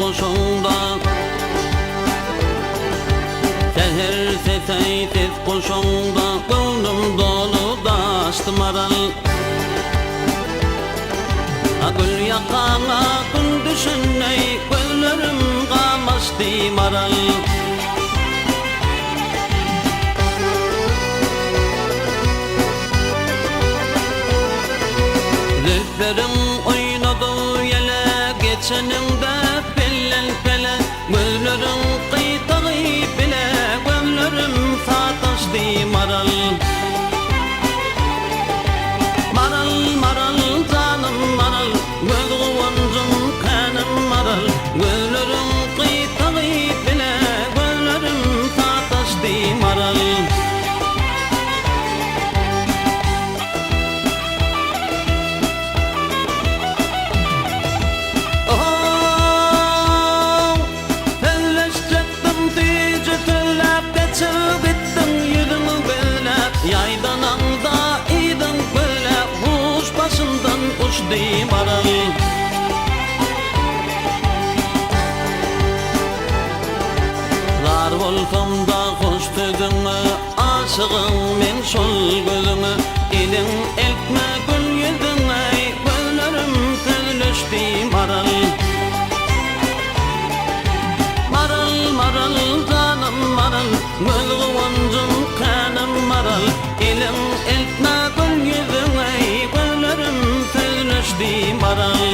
koşunda Seher sesaysiz koşunda Gönlüm dolu daştı maral Gül yakana gün düşüney Gözlerim kamaştı maral Zülflerim oynadı yele Geçenimde pellen pele Gözlerim kıytağı bile Gözlerim sataştı maral Maral maral canım maral Göz kıvancım kanım maral Gözlerim kıytağı bile Gözlerim sataştı maral Yaydan anda idin böyle Huş başından uçdu maral Zar olsam da hoş tüzünü Aşığım men şol gözünü İdin eltme gül yüzüne Gözlerim sözleşti maral Maral maral canım maral Göz kıvancım kanım maral İlim eltme gül yüzüne Gözlerim sözleşti maral